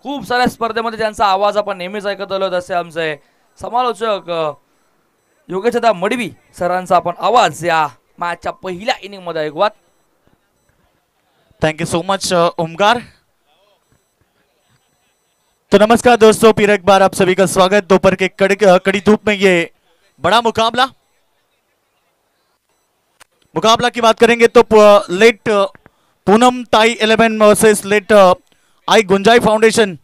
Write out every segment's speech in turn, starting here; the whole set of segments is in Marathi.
खूप साऱ्या स्पर्धेमध्ये त्यांचा आवाज आपण नेहमीच ऐकत आलो. तसे आमचे समालोचक योगेशदा मडवी सरांचा आपण आवाज या मॅचच्या पहिल्या इनिंग मध्ये ऐकूयात. Thank you so much Omkar. तो नमस्कार दोस्तों, फिर एक बार आप सभी का स्वागत। दोपहर के कड़ी धूप में ये बड़ा मुकाबला मुकाबला की बात करेंगे तो लेट पूनम ताई 11 वर्सेस लेट आई गुंजाई फाउंडेशन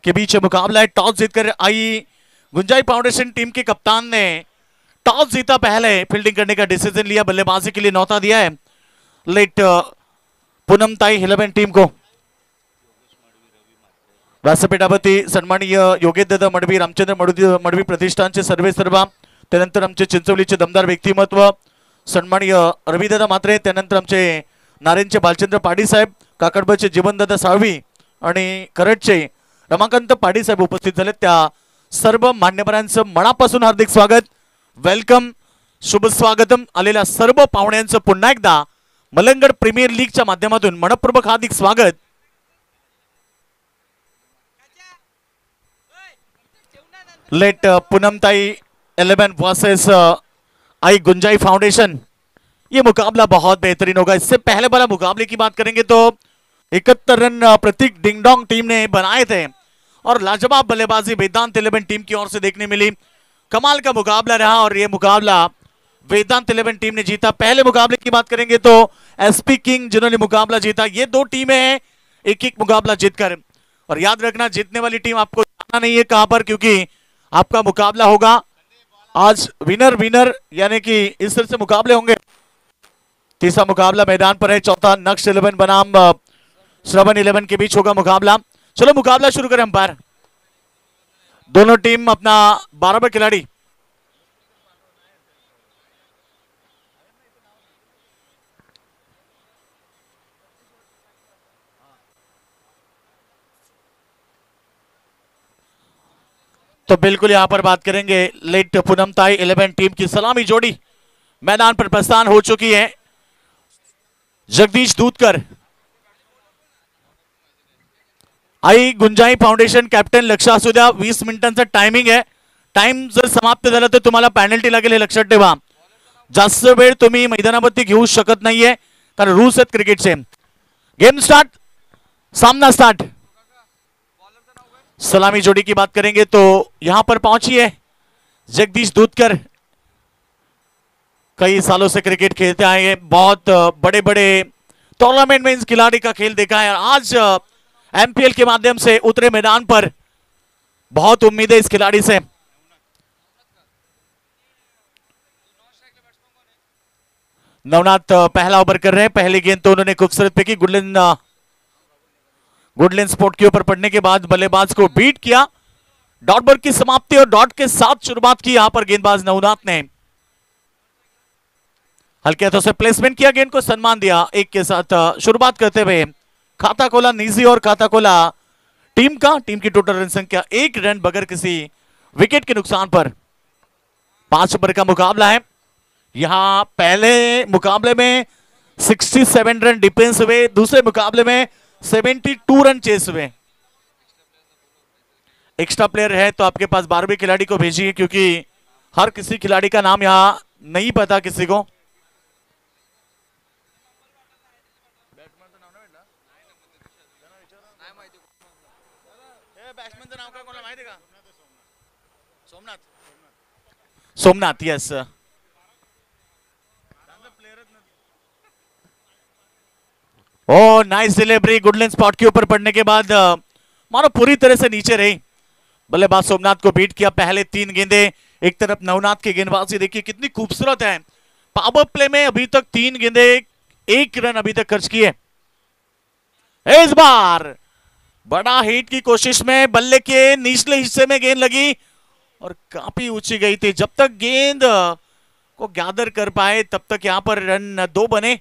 के बीच मुकाबला है। टॉस जीतकर आई गुंजाई फाउंडेशन टीम के कप्तान ने टॉस जीता, पहले फील्डिंग करने का डिसीजन लिया, बल्लेबाजी के लिए न्योता दिया है लेट पूनम ताई 11 टीम को। व्यासपीठावरती सन्माननीय योगेशदादा मडवी, रामचंद्र मडवी प्रतिष्ठानचे सर्वे सर्वा, त्यानंतर आमचे चिंचवलीचे दमदार व्यक्तिमत्व सन्माननीय रविदादा म्हात्रे, त्यानंतर आमचे नारायणचे भालचंद्र पाडी साहेब, काकडबचे जीवनदादा साळवी आणि करटचे रमाकांत पाडी साहेब उपस्थित झाले। त्या सर्व मान्यवरांचं मनापासून हार्दिक स्वागत, वेलकम, शुभ स्वागतम। आलेल्या सर्व पाहुण्यांचं पुन्हा एकदा मलंगड प्रीमियर लीगच्या माध्यमातून मनपूर्वक हार्दिक स्वागत। लेट पूनमताई 11 वर्सेस आई गुंजाई फाउंडेशन, ये मुकाबला बहुत बेहतरीन होगा। इससे पहले वाला मुकाबले की बात करेंगे तो 71 रन प्रतीक डिंगडोंग टीम ने बनाए थे और लाजवाब बल्लेबाजी वेदांत 11 टीम की ओर से देखने मिली। कमाल का मुकाबला रहा और ये मुकाबला वेदांत 11 टीम ने जीता। पहले मुकाबले की बात करेंगे तो एसपी किंग जिन्होंने मुकाबला जीता। ये दो टीमें हैं एक एक मुकाबला जीतकर, और याद रखना जीतने वाली टीम आपको जाना नहीं है कहां पर, क्योंकि आपका मुकाबला होगा आज विनर विनर, यानी कि इस तरह से मुकाबले होंगे। तीसरा मुकाबला मैदान पर है, चौथा नक्श 11 बनाम श्रवण 11 के बीच होगा मुकाबला। चलो मुकाबला शुरू करें अंपायर। दोनों टीम अपना 12 खिलाड़ी तो बिल्कुल यहां पर बात करेंगे लेट पूनमताई 11 टीम की सलामी जोड़ी मैदान पर प्रस्थान हो चुकी है। जगदीश दूधकर, आई गुंजाई फाउंडेशन कॅप्टन लक्ष असू द्या, 20 मिनिटांचा टायमिंग आहे। टाइम जर समाप्त झाला तर तुम्हाला पेनल्टी लागेल हे लक्षात ठेवा। जास्त वेळ तुम्ही मैदानावरती घेऊ शकत नाहीये कारण रूल्स आहेत क्रिकेटचे। गेम स्टार्ट, सामना स्टार्ट। सलामी जोड़ी की बात करेंगे तो यहां पर पहुंची है जगदीश दूधकर, कई सालों से क्रिकेट खेलते आए हैं, बहुत बड़े बड़े टूर्नामेंट में इस खिलाड़ी का खेल देखा है। आज एमपीएल के माध्यम से उतरे मैदान पर, बहुत उम्मीद है इस खिलाड़ी से। नवनाथ पहला ओवर कर रहे हैं, पहली गेंद तो उन्होंने खूबसूरत फेंकी, गुडलैंड स्पोर्ट के ऊपर पड़ने के बाद बल्लेबाज को बीट किया। डॉट बॉल की समाप्ति और डॉट के साथ शुरुआत की यहां पर गेंदबाज नवनाथ ने, हल्के हाथों से प्लेसमेंट किया, गेंद को सम्मान दिया। एक के साथ शुरुआत करते हुए खाता खोला निजी और खाता खोला टीम का। टीम की टोटल रन संख्या 1 रन बगैर किसी विकेट के नुकसान पर। 5 ओवर का मुकाबला है। यहां पहले मुकाबले में 67 रन डिफेंस हुए, दूसरे मुकाबले में 72 रन चेस हुए। एक्स्ट्रा प्लेयर है तो आपके पास 12वें खिलाड़ी को भेजिए, क्योंकि हर किसी खिलाड़ी का नाम यहां नहीं पता किसी को। सोमनाथ, यस। ओ नाइस डिलीवरी, गुडलैंड स्पॉट के ऊपर पड़ने के बाद मानो पूरी तरह से नीचे रही। बल्लेबाज सोमनाथ को बीट किया। पहले 3 गेंदे एक तरफ नवनाथ की गेंदबाजी देखिए कितनी खूबसूरत है। पावर प्ले में अभी तक 3 गेंदे 1 रन अभी तक खर्च किए। इस बार बड़ा हिट की कोशिश में बल्ले के निचले हिस्से में गेंद लगी और काफी ऊंची गई थी। जब तक गेंद को गैदर कर पाए तब तक यहां पर रन 2 बने।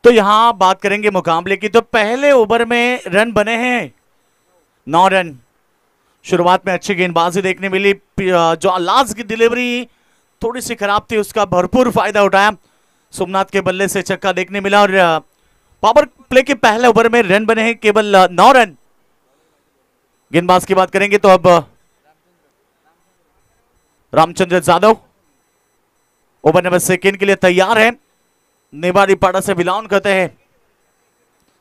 तो यहां बात करेंगे मुकाबले की, तो पहले ओवर में रन बने हैं 9 रन। शुरुआत में अच्छी गेंदबाजी देखने मिली, जो लास्ट की डिलीवरी थोड़ी सी खराब थी, उसका भरपूर फायदा उठाया। सोमनाथ के बल्ले से छक्का देखने मिला और पावर प्ले के पहले ओवर में रन बने हैं केवल 9 रन। गेंदबाज की बात करेंगे तो अब Ramchandra Yadav over number second के लिए तैयार है। नेवाड़ी पाड़ा से बिलोंग करते हैं।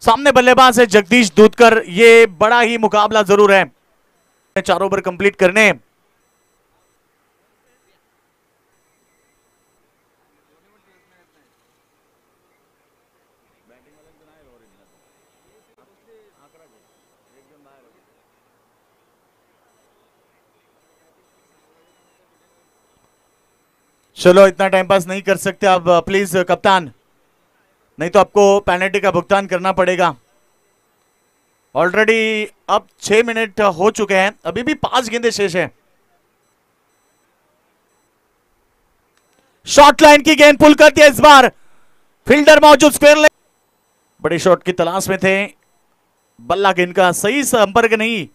सामने बल्लेबाज है जगदीश दूधकर। ये बड़ा ही मुकाबला जरूर है, 4 ओवर कंप्लीट करने। चलो इतना टाइम पास नहीं कर सकते आप प्लीज कप्तान, नहीं तो आपको पेनल्टी का भुगतान करना पड़ेगा। ऑलरेडी अब 6 मिनट हो चुके हैं, अभी भी 5 गेंदें शेष हैं। शॉर्ट लाइन की गेंद पुल कर दिया इस बार, फील्डर मौजूद स्क्वायर लाइन, बड़े शॉट की तलाश में थे। बल्ला गेंद का सही संपर्क नहीं,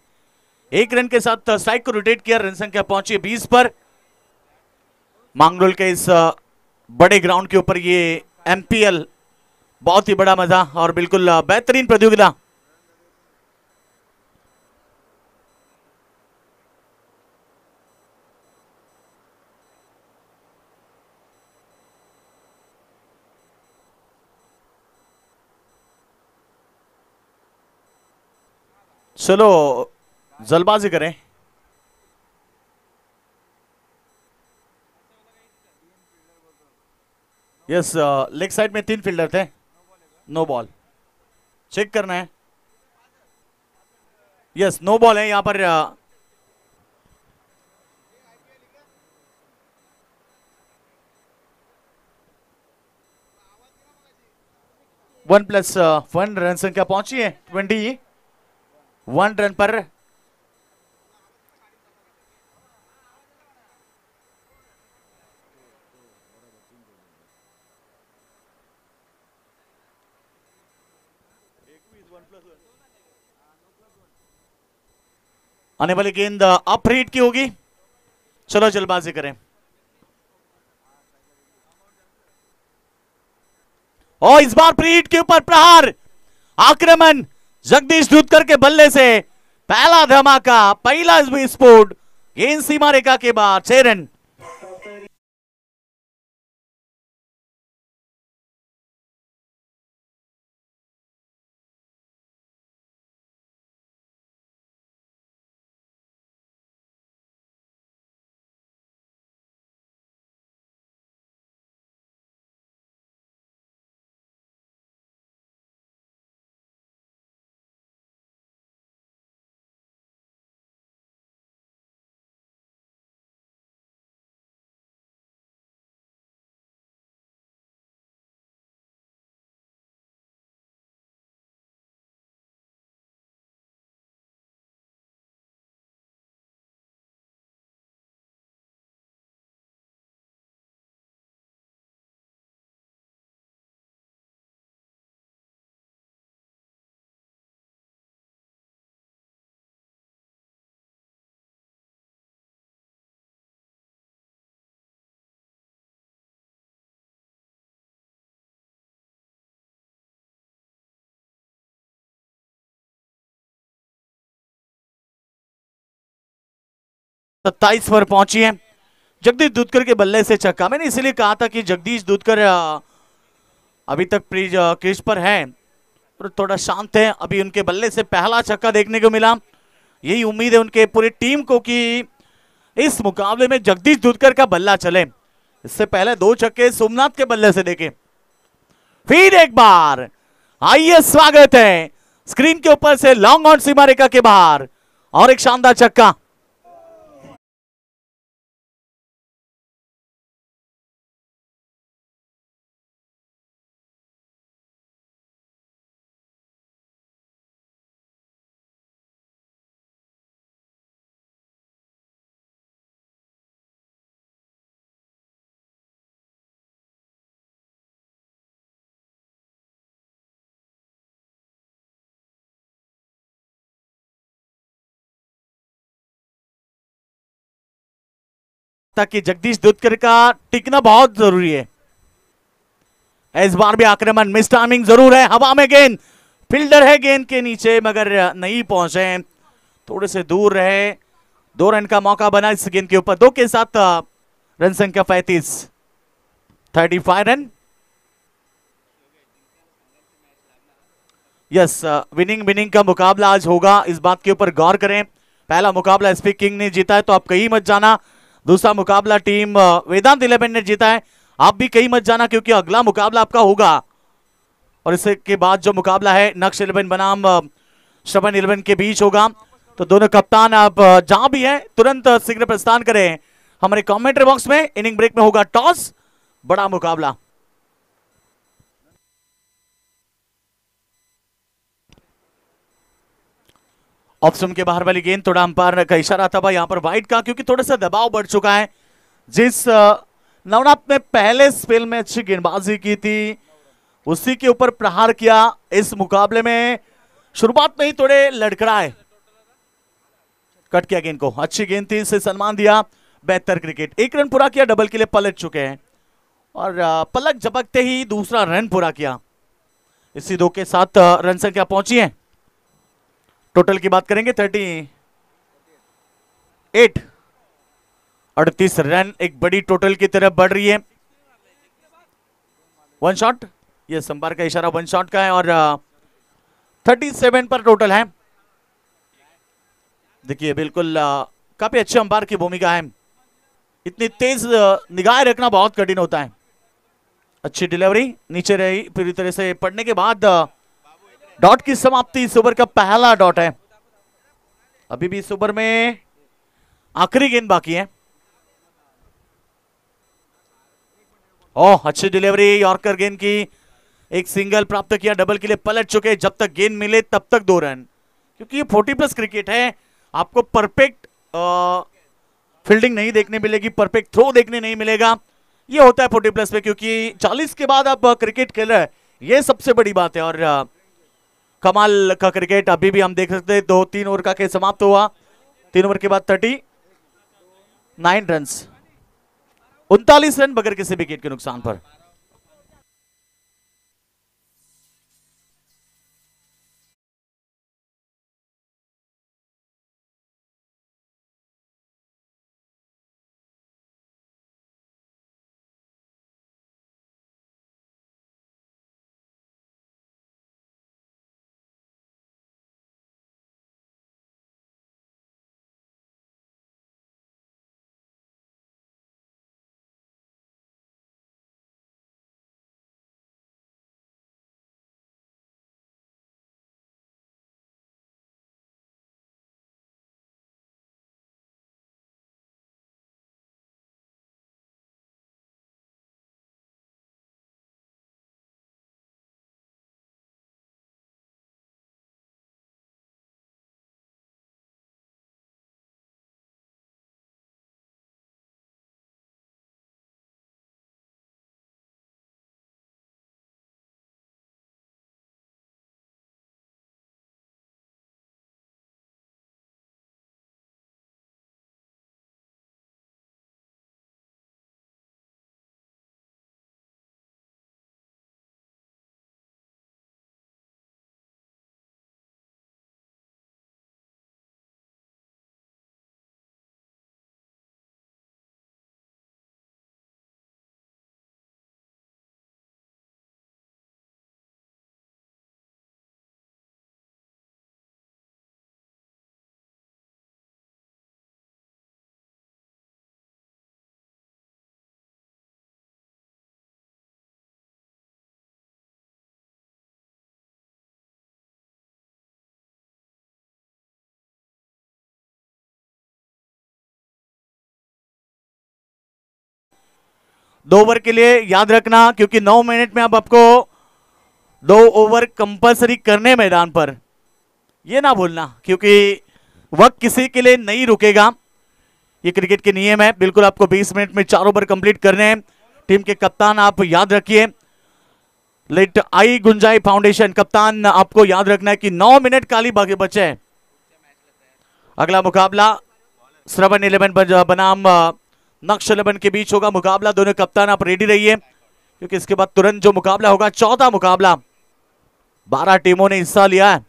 1 रन के साथ स्ट्राइक को रोटेट किया। रन संख्या पहुंची 20 पर। मांगरोल के इस बड़े ग्राउंड के ऊपर ये एमपीएल बहुत ही बड़ा मजा और बिल्कुल बेहतरीन प्रतियोगिता। चलो जल्दबाजी करें। यस, लेग साइड में 3 फील्डर थे, नो बॉल चेक करना है। यस, नो बॉल है यहां पर। 1+1 रन संख्या पहुंची है 21 रन पर। आने वाली गेंद अप हीट की होगी। चलो जल्दबाजी करें। और इस बार प्रीट के ऊपर प्रहार, आक्रमण जगदीश दूधकर के बल्ले से पहला धमाका, पहला विस्फोट, गेंद सीमा रेखा के बाद 6 रन। सत्ताईस पर पहुंची है। जगदीश दूधकर के बल्ले से छक्का। मैंने इसलिए कहा था कि जगदीश दूधकर अभी तक क्रीज पर है और थोड़ा शांत है। अभी उनके बल्ले से पहला छक्का देखने को मिला। यही उम्मीद है उनके पूरी टीम को कि इस मुकाबले में जगदीश दूधकर का बल्ला चले। इससे पहले 2 छक्के सोमनाथ के बल्ले से देखे। फिर एक बार आइए, स्वागत है स्क्रीन के ऊपर से लॉन्ग ऑन सीमा रेखा के बाहर और एक शानदार छक्का। ताकि जगदीश दुधकर का टिकना बहुत जरूरी है। इस बार भी आक्रमण मिस टाइमिंग जरूर है, हवा में गेंद, फील्डर है गेंद के नीचे मगर नहीं पहुंचे, थोड़े से दूर रहे। 2 रन का मौका बना इस गेंद के ऊपर, 2 के साथ रन संख्या 35 रन। यस, विनिंग का मुकाबला आज होगा, इस बात के ऊपर गौर करें। पहला मुकाबला एसपी किंग ने जीता है तो आप कहीं मत जाना, दूसरा मुकाबला टीम वेदांत 11 ने जीता है, आप भी कहीं मत जाना क्योंकि अगला मुकाबला आपका होगा। और इसके बाद जो मुकाबला है नक्श 11 बनाम श्रवण 11 के बीच होगा। तो दोनों कप्तान आप जहां भी हैं तुरंत शीघ्र प्रस्थान करें हमारे कमेंट्री बॉक्स में। इनिंग ब्रेक में होगा टॉस, बड़ा मुकाबला। ऑप्शन के बाहर वाली गेंद, थोड़ा अंपायर का इशारा था भाई यहाँ पर वाइड का, क्योंकि थोड़ा सा दबाव बढ़ चुका है। जिस नवनाथ ने पहले स्पेल में अच्छी गेंदबाजी की थी उसी के ऊपर प्रहार किया। इस मुकाबले में शुरुआत में ही थोड़े लड़खड़ाए, कट किया गेंद को, अच्छी गेंद थी, इसे सम्मान दिया। बेहतर क्रिकेट, 1 रन पूरा किया, डबल के लिए पलट चुके हैं और पलक झपकते ही दूसरा रन पूरा किया। इसी 2 के साथ रन संख्या पहुंची है। टोटल की बात करेंगे 38 रन, एक बड़ी टोटल की तरफ बढ़ रही है। 1 शॉट, ये संपर्क का इशारा 1 शॉट का है और 37 पर टोटल है। देखिए बिल्कुल काफी अच्छे अंपायर की भूमिका है, इतनी तेज निगाह रखना बहुत कठिन होता है। अच्छी डिलीवरी नीचे रही, पूरी तरह से पड़ने के बाद डॉट की समाप्ति, इस ओवर का पहला डॉट है। अभी भी इस ओवर में आखिरी गेंद बाकी है। ओह, अच्छी डिलीवरी यॉर्कर गेंद की, एक सिंगल प्राप्त किया, डबल के लिए पलट चुके। जब तक गेंद मिले तब तक 2 रन, क्योंकि ये 40+ क्रिकेट है, आपको परफेक्ट फील्डिंग नहीं देखने मिलेगी, परफेक्ट थ्रो देखने नहीं मिलेगा। ये होता है 40+ पे, क्योंकि 40 के बाद आप क्रिकेट खेल रहे हैं, ये सबसे बड़ी बात है। और कमाल का क्रिकेट अभी भी हम देख सकते हैं। 2-3 ओवर का खेल समाप्त हुआ, 3 ओवर के बाद 39 रन, 39 रन बगैर किसी विकेट के नुकसान पर। दो ओवर के लिए याद रखना, क्योंकि 9 मिनट में अब आपको 2 ओवर कंपलसरी करने मैदान पर, ये ना भूलना, क्योंकि वक्त किसी के लिए नहीं रुकेगा। ये क्रिकेट के नियम है, बिल्कुल आपको 20 मिनट में 4 ओवर कंप्लीट करने हैं। टीम के कप्तान आप याद रखिए, लेट आई गुंजाई फाउंडेशन कप्तान, आपको याद रखना है कि 9 मिनट खाली बाकी बचे हैं। अगला मुकाबला श्रवण 11 बनाम नक्श 11 के बीच होगा मुकाबला। दोनों कप्तान आप रेडी रहिए, क्योंकि इसके बाद तुरंत जो मुकाबला होगा, चौथा मुकाबला। 12 टीमों ने हिस्सा लिया है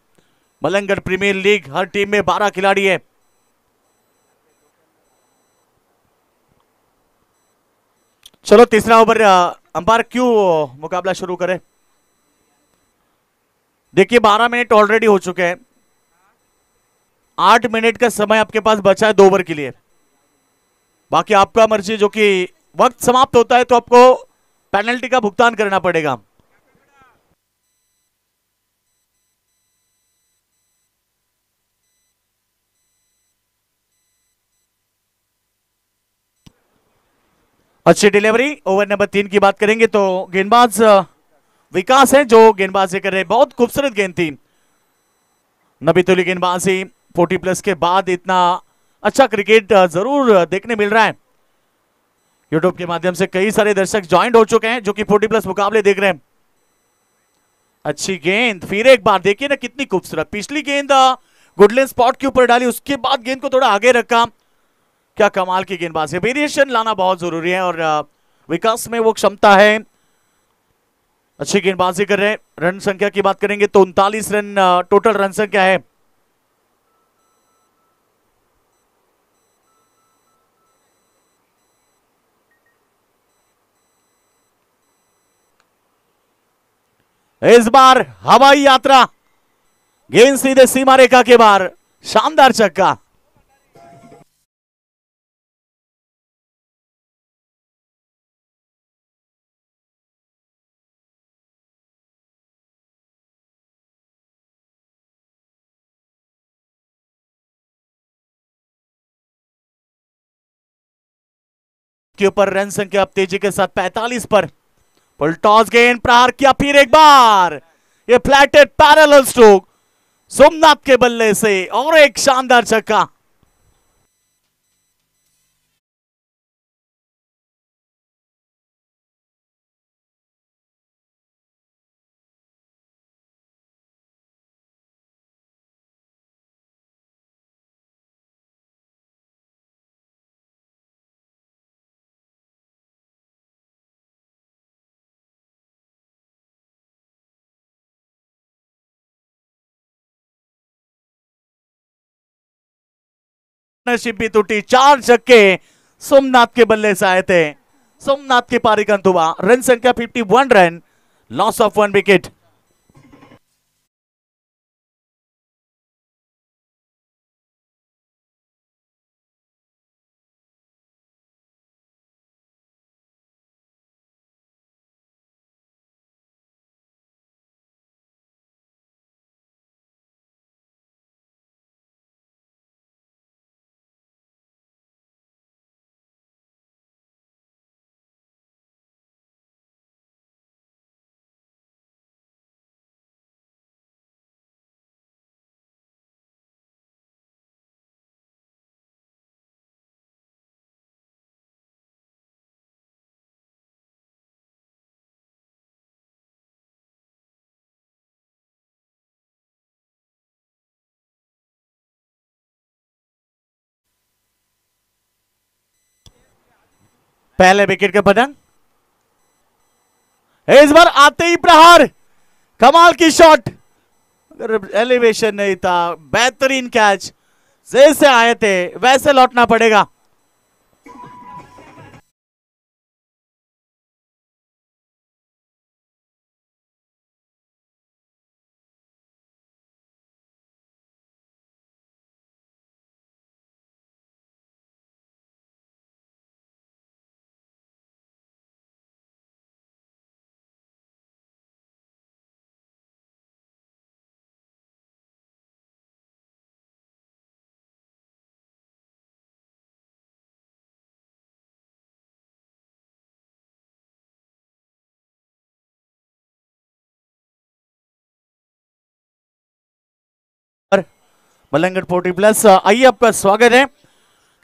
मलंगगढ़ प्रीमियर लीग। हर टीम में 12 खिलाड़ी है। चलो तीसरा ओवर अंपायर क्यों मुकाबला शुरू करें। देखिए 12 मिनट ऑलरेडी हो चुके हैं। 8 मिनट का समय आपके पास बचा है 2 ओवर के लिए। बाकी आपका मर्जी, जो कि वक्त समाप्त होता है तो आपको पेनल्टी का भुगतान करना पड़ेगा। अच्छी डिलीवरी। ओवर नंबर 3 की बात करेंगे तो गेंदबाज विकास है जो गेंदबाजी कर रहे। बहुत खूबसूरत गेंद थी। नबीतुली गेंदबाजी। 40 प्लस के बाद इतना अच्छा क्रिकेट जरूर देखने मिल रहा है। यूट्यूब के माध्यम से कई सारे दर्शक ज्वाइन हो चुके हैं जो कि 40 प्लस मुकाबले देख रहे हैं। अच्छी गेंद, फिर एक बार देखिए ना कितनी खूबसूरत। पिछली गेंद गुडलैंड स्पॉट के ऊपर डाली, उसके बाद गेंद को थोड़ा आगे रखा। क्या कमाल की गेंदबाजी। वेरिएशन लाना बहुत जरूरी है और विकास में वो क्षमता है। अच्छी गेंदबाजी कर रहे हैं। रन संख्या की बात करेंगे तो 39 रन टोटल रन संख्या है। इस बार हवाई यात्रा, गेंद सीधे सीमा रेखा के बाहर। शानदार छक्का। के ऊपर रन संख्या अब तेजी के साथ 45 पर। फुल टॉस गेंद, प्रहार किया, फिर एक बार ये फ्लैटेड पैरेलल स्ट्रोक सोमनाथ के बल्ले से और एक शानदार छक्का। पार्टनरशिप भी टूटी। 4 छक्के सोमनाथ के बल्ले से आए थे। सोमनाथ की पारी का अंत हुआ। रन संख्या 51 रन, लॉस ऑफ 1 विकेट। पहले विकेट का पतन। इस बार आते ही प्रहार, कमाल की शॉट। अगर एलिवेशन नहीं था, बेहतरीन कैच। जैसे आए थे वैसे लौटना पड़ेगा। मलंगगढ़ 40 प्लस, आइए आपका स्वागत है,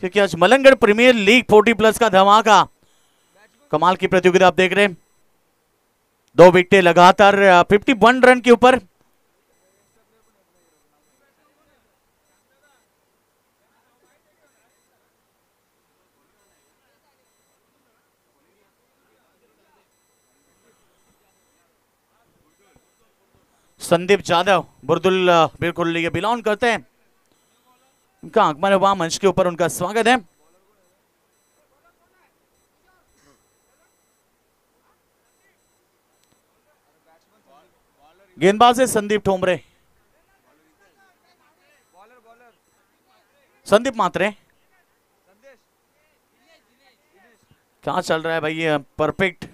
क्योंकि आज मलंगगढ़ प्रीमियर लीग 40 प्लस का धमाका, कमाल की प्रतियोगिता आप देख रहे हैं। 2 विकेटें लगातार 51 रन के ऊपर। संदीप जाधव बुरदुल बिल्कुल ये बिलोंग करते हैं। उनका आगमन हुआ, मंच के ऊपर उनका स्वागत है। गेंदबाज है संदीप ठोमरे, संदीप मात्रे। क्या चल रहा है भाई, ये परफेक्ट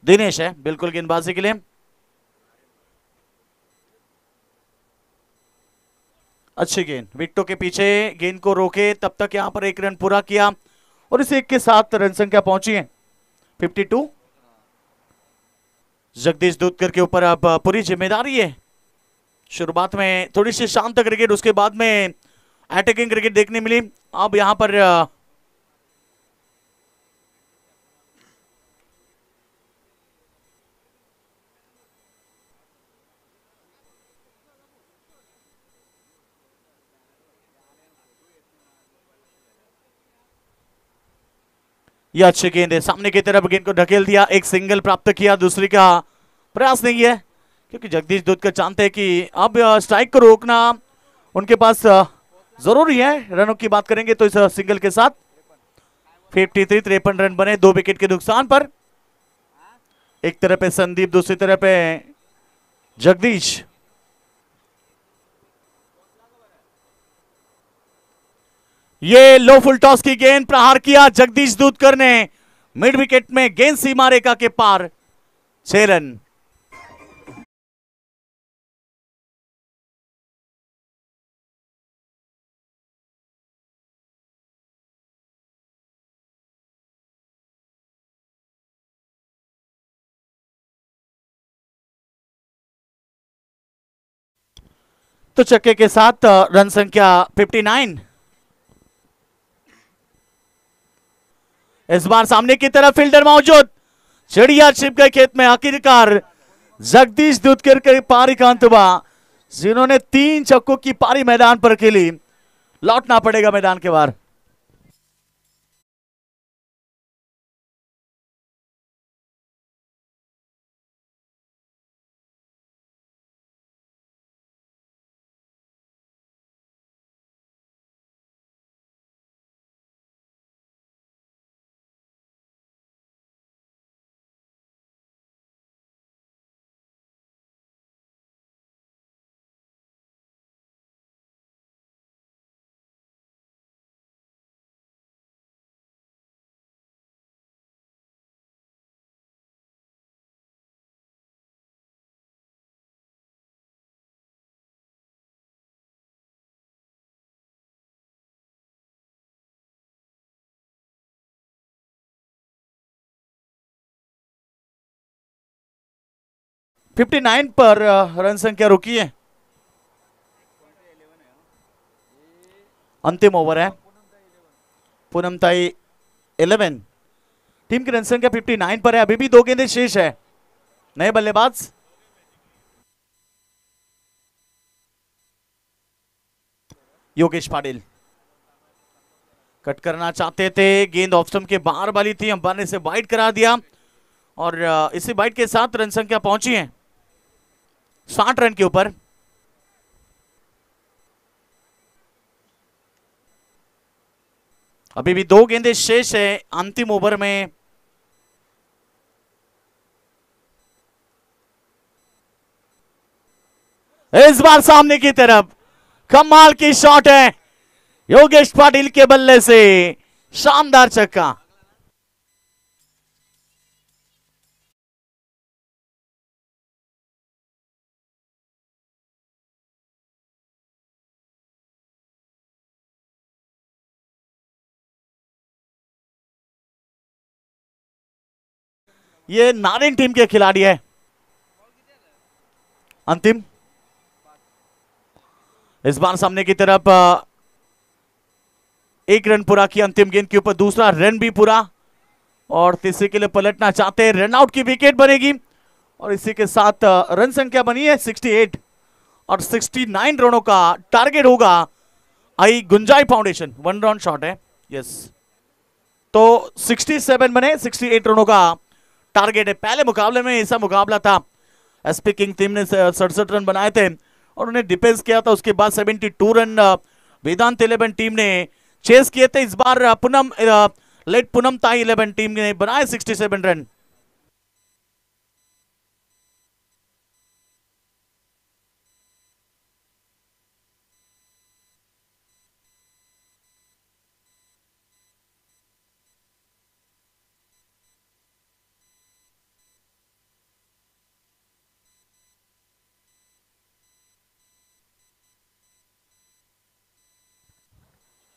दिनेश है बिल्कुल गेंदबाजी के लिए। अच्छी गेंद, विकेटों के पीछे गेंद को रोके, तब तक यहां पर एक रन पूरा किया और इस एक के साथ रन संख्या पहुंची है 52। जगदीश दूधकर के ऊपर अब पूरी जिम्मेदारी है। शुरुआत में थोड़ी सी शांत क्रिकेट, उसके बाद में अटैकिंग क्रिकेट देखने मिली। अब यहां पर यह अच्छी गेंद है, सामने की तरफ गेंद को ढकेल दिया, एक सिंगल प्राप्त किया, दूसरी का प्रयास नहीं है क्योंकि जगदीश दूधकर जानते हैं कि अब स्ट्राइक को रोकना उनके पास जरूरी है। रनों की बात करेंगे तो इस सिंगल के साथ 53 रन बने 2 विकेट के नुकसान पर। एक तरफ है संदीप, दूसरी तरफ है जगदीश। ये लो फुल टॉस की गेंद, प्रहार किया जगदीश दूधकर ने मिड विकेट में, गेंद सीमा रेखा के पार, 6 रन। तो चक्के के साथ रन संख्या 59। इस बार सामने की तरफ फील्डर मौजूद, चिड़िया छिप गए खेत में। आखिरकार जगदीश दूधकर के पारी का अंत हुआ, जिन्होंने 3 छक्कों की पारी मैदान पर खेली। लौटना पड़ेगा मैदान के बाहर। फिफ्टी 59 पर रन संख्या रुकी है। अंतिम ओवर है, पूनमताई 11। टीम की रन संख्या 59 पर है, अभी भी 2 गेंदें शेष है। नए बल्लेबाज योगेश पाटिल कट करना चाहते थे, गेंद ऑफ स्टंप के बाहर वाली थी, अंपायर ने इसे वाइड करा दिया और इसी वाइड के साथ रन संख्या पहुंची है 60 रन के ऊपर। अभी भी 2 गेंदें शेष है अंतिम ओवर में। इस बार सामने की तरफ कमाल की शॉट है योगेश पाटिल के बल्ले से, शानदार छक्का। ये नारिंग टीम के खिलाड़ी है। अंतिम, इस बार सामने की तरफ 1 रन पूरा किया अंतिम गेंद के ऊपर, दूसरा रन भी पूरा और तीसरे के लिए पलटना चाहते हैं। रन आउट की विकेट बनेगी और इसी के साथ रन संख्या बनी है 68 और 69 रनों का टारगेट होगा आई गुंजाई फाउंडेशन। 1 राउंड शॉट है, यस। तो 67 बने, 68 रनों का टारगेट है। पहले मुकाबले में ऐसा मुकाबला था, एसपी किंग टीम ने 67 रन बनाए थे और उन्हें डिफेंस किया था, उसके बाद 72 रन वेदांत 11 टीम ने चेस किए थे। इस बार लेट पूनम ताई 11 टीम ने बनाए 67 रन।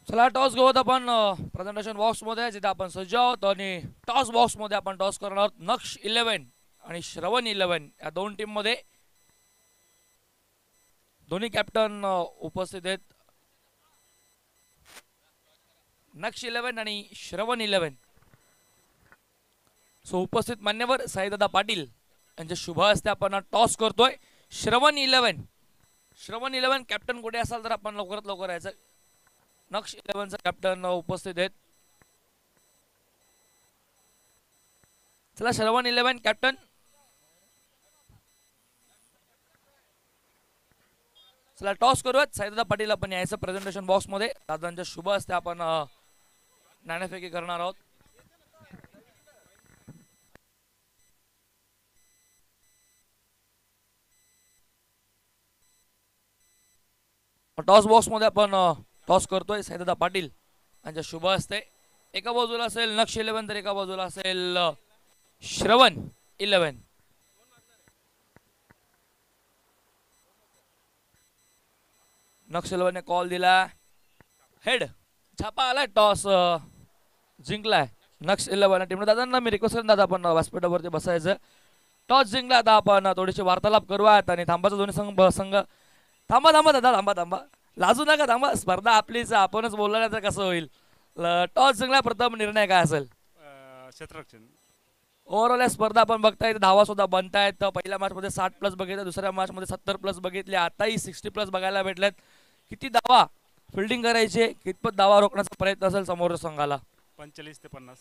चला टॉस घेऊत आपण प्रेझेंटेशन बॉक्स मध्ये, जिथे आपण सज्ज आहोत आणि टॉस बॉक्स मध्ये आपण टॉस करणार आहोत नक्ष 11 आणि श्रवण 11 या दोन टीम मध्ये। दोन्ही कॅप्टन उपस्थित आहेत, नक्ष 11 आणि श्रवण 11। सो उपस्थित मान्यवर साईदादा पाटील यांच्या शुभ हस्ते आपण टॉस करतोय। श्रवण 11 कॅप्टन कुठे असाल तर आपण लवकरात लवकर यायचं। नक्ष 11 चा कॅप्टन उपस्थित आहेत। चला श्रवण 11 कॅप्टन, चला टॉस करूयात। साईदादा पाटील आपण यायचं प्रेझेंटेशन बॉक्स मध्ये, दादांच्या शुभ हस्ते आपण नाणेफेकी करणार आहोत। टॉस बॉक्स मध्ये आपण टॉस करतोय साईदादा पाटील यांच्या शुभ हस्ते। एका बाजूला असेल नक्ष 11 तर एका बाजूला असेल श्रवण 11। नक्ष 11 ने कॉल दिला, हेड छापा आलाय, टॉस जिंकलाय नक्ष 11 टीमने। दादांना मी रिक्वेस्ट करेन, दादा आपण व्यासपीठावरती बसायचं। टॉस जिंकला, आता आपण थोडीशी वार्तालाप करूयात आणि थांबाचा दोन्ही संघ थांबा दादा, थांबा लाजू नका, थांबा। स्पर्धा आपलीच, आपणच बोलला तर कसं होईल। टॉस जिंकला, प्रथम निर्णय काय असेल? क्षेत्ररक्षण। ओव्हरऑल या स्पर्धा आपण बघताय, धावा सुद्धा बनतायत। पहिल्या मॅच मध्ये 60+ बघितल्या, दुसऱ्या मॅच मध्ये 70+ बघितले, आताही 60+ बघायला भेटल्यात। किती धावा फिल्डिंग करायची, कितपत धावा रोखण्याचा प्रयत्न असेल समोरच्या संघाला? 45 ते 50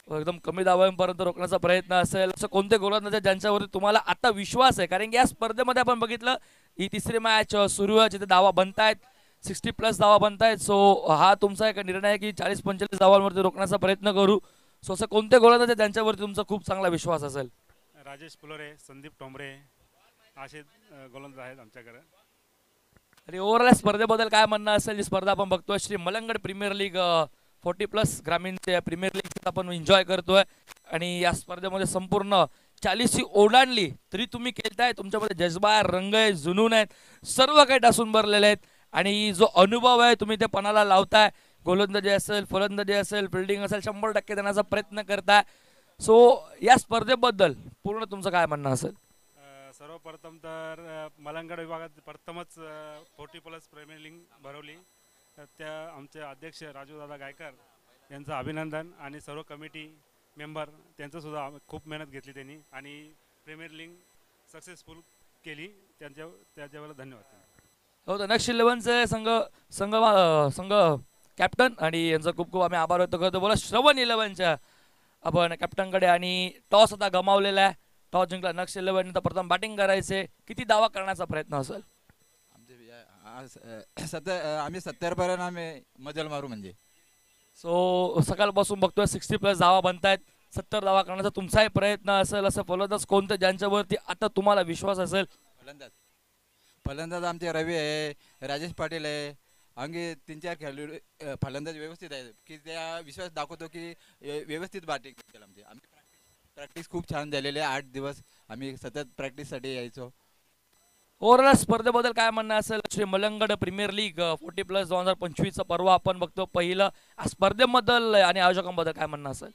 एकदम कमी धावांपर्यंत रोखण्याचा प्रयत्न असेल। असं कोणते गोलंदाज ज्यांच्यावरती तुम्हाला आता विश्वास आहे? कारण की या स्पर्धेमध्ये आपण बघितलं, ही तिसरी मॅच सुरू आहे जिथे धावा बनतायत, 60+ धावा बनतायत। सो हा तुमचा एक निर्णय आहे की 40-45 धावांवरती रोखण्याचा प्रयत्न करू। सो असं कोणते गोलंदाज ज्यांच्यावरती तुमचा खूप चांगला विश्वास असेल? राजेश पुलोरे, संदीप टोंबरे असे गोलंदाज आहेत आमच्याकडे। आणि ओव्हरऑल स्पर्धेबद्दल काय म्हणणं असेल? ही स्पर्धा आपण बघतोय श्री मलंगड प्रीमियर लीग 40+ ग्रामीण प्रीमियर लीग आपण एन्जॉय करतोय आणि या स्पर्धेमध्ये संपूर्ण 40 ओलांडली तरी तुम्ही खेळताय, तुमच्यामध्ये जज्बा आहे, रंग आहे, जुनून आहेत, सर्व काही टासून भरलेले आहेत आणि जो अनुभव आहे तुम्ही ते पणाला लावताय। गोलंदाजी असेल, फलंदाजी असेल, फिल्डिंग असेल, 100% देण्याचा प्रयत्न करताय। सो या स्पर्धेबद्दल पूर्ण तुमचं काय म्हणणं असेल? सर्वप्रथम तर मलंगड विभागात प्रथमच 40+ प्रीमियर लीग भरवली, त्या आमचे अध्यक्ष राजूदादा गायकर यांचं अभिनंदन आणि सर्व कमिटी मेंबर त्यांचं सुद्धा खूप मेहनत घेतली त्यांनी आणि प्रीमियर लीग सक्सेसफुल केली, त्याच्यावर धन्यवाद। हो, तर नक्ष 11चे संघ कॅप्टन आणि यांचा खूप खूप आम्ही आभार व्यक्त करतो। बोला श्रवण 11च्या आपण कॅप्टनकडे, आणि टॉस आता गमावलेला आहे, टॉस जिंकला नक्ष 11 तर प्रथम बॅटिंग करायचे, किती धावा करण्याचा प्रयत्न असेल? आम्ही 70 पर्यंत आम्ही मजल मारू म्हणजे। सो सकाळपासून बघतोय 60+ धावा बनतायत, 70 धावा करण्याचा तुमचाही प्रयत्न असेल। असं फलंदाज कोणतं ज्यांच्यावरती आता तुम्हाला विश्वास असेल? फलंदाज आमचे रवी आहे, राजेश पाटील आहे, अंगे 3-4 खेळाडू फलंदाज व्यवस्थित आहे की त्या विश्वास दाखवतो की व्यवस्थित बॅटिंग केलं। आमची प्रॅक्टिस खूप छान झालेली आहे, 8 दिवस आम्ही सतत प्रॅक्टिससाठी यायचो। ओव्हरऑल स्पर्धेबद्दल काय म्हणणं असेल? श्री मलंगड प्रीमियर लीग 40+ 2025 पर्व आपण बघतो पहिलं, स्पर्धेबद्दल आणि आयोजकांबद्दल काय म्हणणं असेल?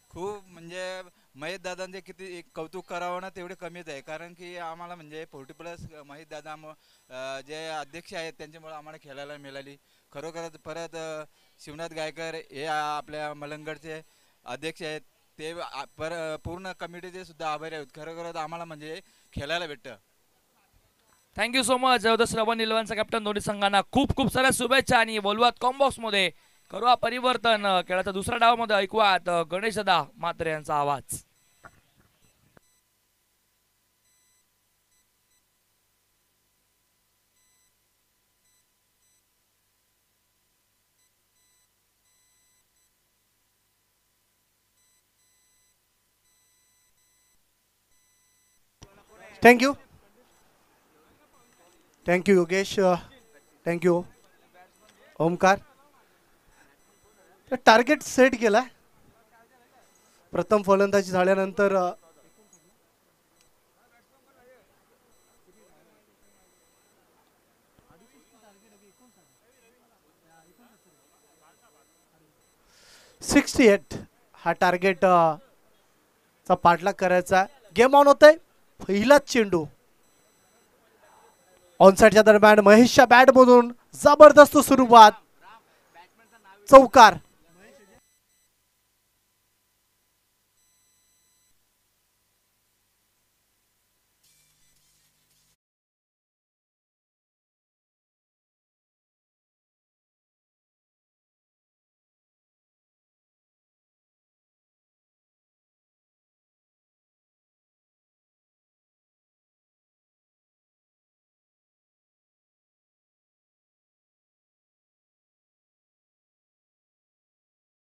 खूप म्हणजे महेश दादांचे किती कौतुक करावं ना तेवढे कमीच आहे, कारण की आम्हाला म्हणजे 40+ महेश दादा जे अध्यक्ष आहेत त्यांच्यामुळे आम्हाला खेळायला मिळाली। खरोखरच परत शिवनाथ गायकर हे आपल्या मलंगडचे अध्यक्ष आहेत, ते पूर्ण कमिटीचे सुद्धा आभारी आहेत। खरोखरच आम्हाला म्हणजे खेळायला भेटतं। Thank you so much. श्रवण 11चा कॅप्टन, दोन्ही संघांना खूप खूप साऱ्या शुभेच्छा आणि बोलवात कॉम्बॉक्स मध्ये करूया परिवर्तन। खेळाच्या दुसऱ्या डावामध्ये ऐकूयात गणेश दादा म्हात्रे यांचा आवाज। Thank you thank you Yogesh, thank you Omkar. Target set केला. प्रथम फलंदाजी झाल्यानंतर .68 हा टार्गेट चा पाठलाग करायचा. गेम ऑन होतंय. पहिलाच चेंडू ऑनसाइडच्या दरम्यान महेशच्या बॅट मधून जबरदस्त सुरुवात, चौकार.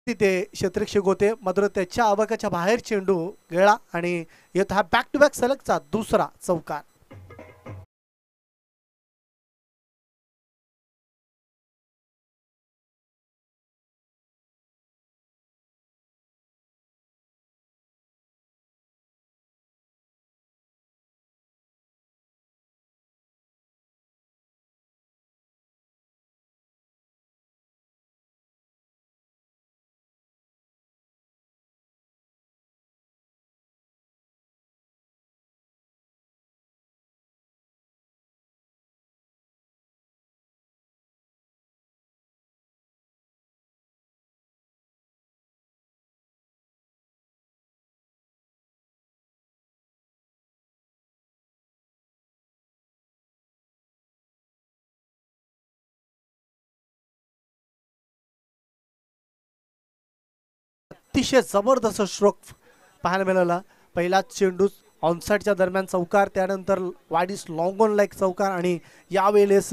तिथे क्षेत्ररक्षक होते मात्र त्याच्या आवाकाच्या बाहेर चेंडू गेला आणि येत हा बॅक टू बॅक सलगचा दुसरा चौकार. अतिशय जबरदस्त स्ट्रोक पाहायला मिळाला. पहिलाच चेंडू ऑनसाइडच्या दरम्यान चौकार, त्यानंतर वाडीस लॉंग ऑन लाईक चौकार आणि यावेळेस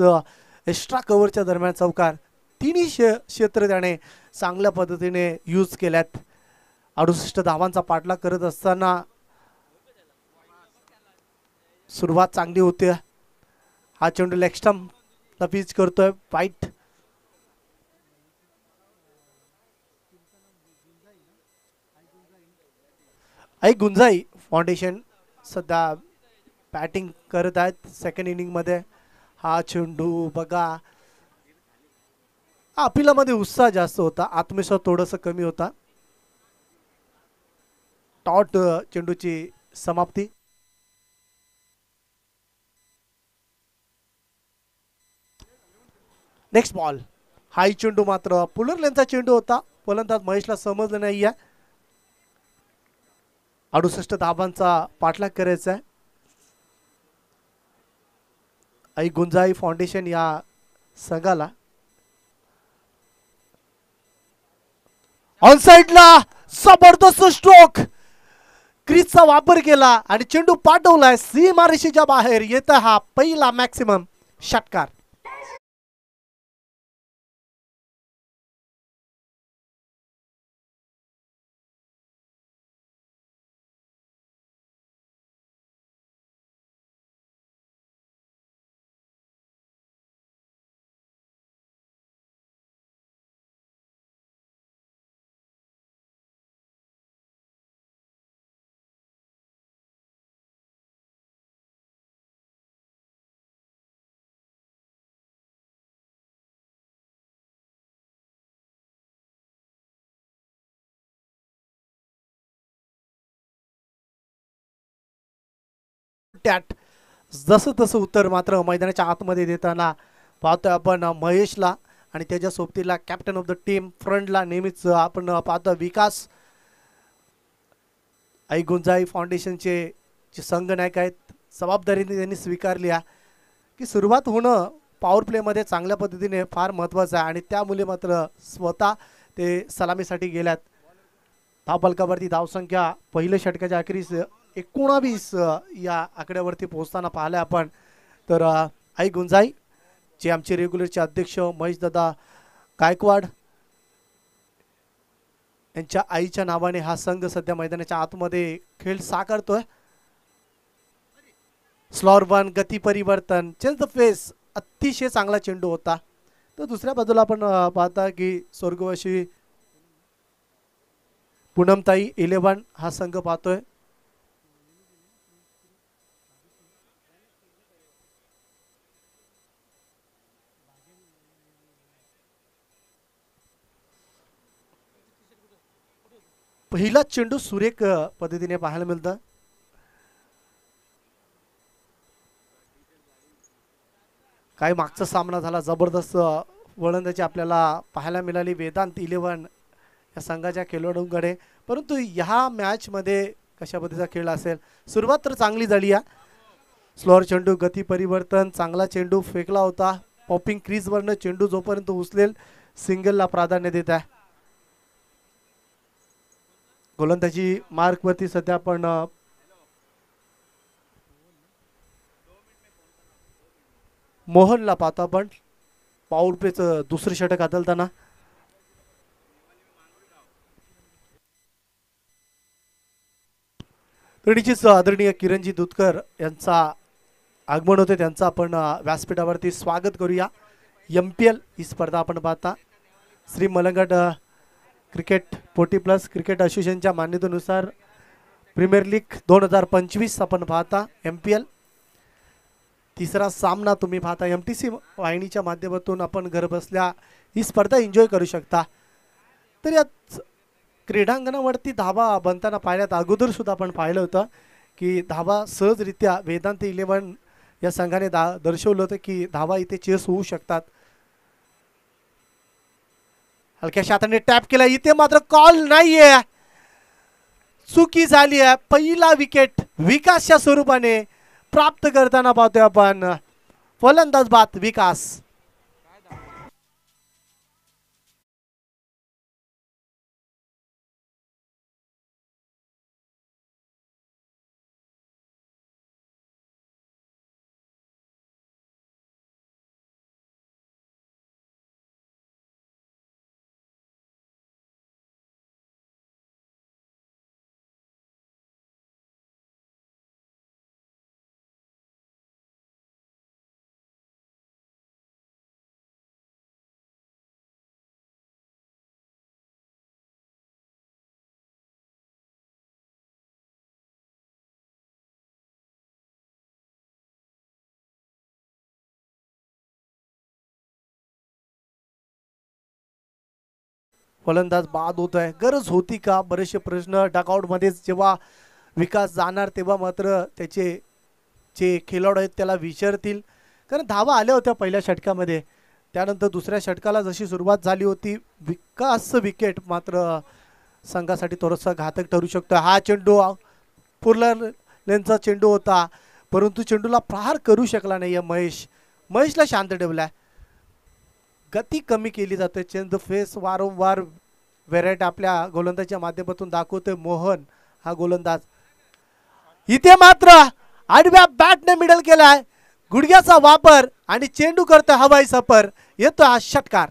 एक्स्ट्रा कव्हरच्या दरम्यान चौकार. तिन्ही क्षेत्र त्याने चांगल्या पद्धतीने यूज केल्यात. 68 धावांचा पाठलाग करत असताना सुरुवात चांगली होती. हा चेंडू लेग स्टंप पिच करतोय वाईट. आई गुंजाई फाउंडेशन सध्या बॅटिंग करत आहेत सेकंड इनिंग मध्ये. हा चेंडू बघा, अपिलामध्ये उत्साह जास्त होता, आत्मविश्वास थोडंसं कमी होता. टॉट चेंडूची समाप्ती. Next ball. हाई चेंडू मात्र पुलर लेनचा चेंडू होता, फलंदाज महेशला समजलं नाही आहे. 68 धावांचा पाठलाग करायचा आहे. आई गुंजाई फाउंडेशन या संघाला. ऑन साइडला जबरदस्त स्ट्रोक, क्रीजचा वापर केला आणि चेंडू पाठवलाय सीमारेषेच्या बाहेर. येत हा पहिला मॅक्सिमम षटकार. त्यात जसं तसं उत्तर मात्र मैदानाच्या आतमध्ये देताना पाहतोय आपण महेशला आणि त्याच्या सोबतीला कॅप्टन ऑफ द टीम फ्रंटला नेहमीच आपण पाहतो विकास. आई गुंजाई फाउंडेशनचे जे संघनायक आहेत जबाबदारीने त्यांनी स्वीकारली आहे की सुरुवात होणं पॉवर प्लेमध्ये चांगल्या पद्धतीने फार महत्त्वाचं आहे आणि त्यामुळे मात्र स्वतः ते सलामीसाठी गेल्यात. धावफलकावरती धावसंख्या पहिल्या षटकाच्या अखेरीस 19 या आकड्यावरती पोहोचताना पाहिलं आपण. तर आई गुंजाई जे आमचे रेग्युलरचे अध्यक्ष महेशदादा गायकवाड यांच्या आईच्या नावाने हा संघ सध्या मैदानाच्या आतमध्ये खेळ साकारतोय. स्लॉर वन गती परिवर्तन चेंज द फेस अतिशय चांगला चेंडू होता. तर दुसऱ्या बाजूला आपण पाहता की स्वर्गवासी पूनमताई 11 हा संघ पाहतोय. पहिला चेंडू सुरेख पद्धतीने पाहायला मिळतं. काय मागचा सामना झाला, जबरदस्त वळंदाची आपल्याला पाहायला मिळाली वेदांत 11 या संघाच्या खेळाडूंकडे. परंतु ह्या मॅचमध्ये कशा पद्धतीचा खेळ असेल. सुरुवात तर चांगली झाली आहे. स्लोअर चेंडू गती परिवर्तन चांगला चेंडू फेकला होता. पॉपिंग क्रीजवरनं चेंडू जोपर्यंत उचलेल सिंगलला प्राधान्य देत आहे. गोलंदाजी मार्कवरती सध्या आपण मोहनला पाहतो आपण. पॉवर प्लेचं दुसरं षटक हाताळताना निश्चितच आदरणीय किरणजी दुधकर यांचा आगमन होते. त्यांचं आपण व्यासपीठावरती स्वागत करूया. MPL ही स्पर्धा आपण पाहता श्री मलंगड क्रिकेट 40+ क्रिकेट असोसिएशनच्या मान्यतेनुसार प्रीमियर लीग 2025 आपण पाहता. MPL तिसरा सामना तुम्ही पाहता. MTC वाहिनीच्या माध्यमातून आपण घर बसल्या ही स्पर्धा एन्जॉय करू शकता. तर यात क्रीडांगणावरती धावा बनताना पाहिल्यात अगोदर सुद्धा आपण पाहिलं होतं की धावा सहजरित्या वेदांत 11 या संघाने दर्शवलं होतं की धावा इथे चेस होऊ शकतात. हलक्याशा हाताने टॅप केला. इथे मात्र कॉल नाहीये, चुकी झाली आहे. पहिला विकेट विकासच्या स्वरूपाने प्राप्त करताना पाहतोय आपण. फलंदाज बाद विकास. फलंदाज बाद होत आहे. गरज होती का? बरेचसे प्रश्न डकआउट मध्ये जेव्हा विकास जाणार तेव्हा मात्र त्याचे जे खेळाडू आहेत त्याला विचारतील. कारण धावा आल्या होत्या पहिल्या षटकामध्ये. त्यानंतर दुसऱ्या षटकाला जशी सुरुवात झाली होती विकास विकेट मात्र संघासाठी थोडासा घातक ठरू शकतो. हा चेंडू पुरलर लेनचा चेंडू होता परंतु चेंडूला प्रहार करू शकला नाही महेशला शांत ठेवलाय. गती कमी केली जाते. चेंज द फेस वारंवार व्हेरायटी आपल्या गोलंदाजीच्या माध्यमातून दाखवतोय मोहन हा गोलंदाज. इथे मात्र आडव्या बॅटने मिडल केलाय. गुडघ्याचा वापर आणि चेंडू करतोय हवाई सफर. येतोय हा षटकार.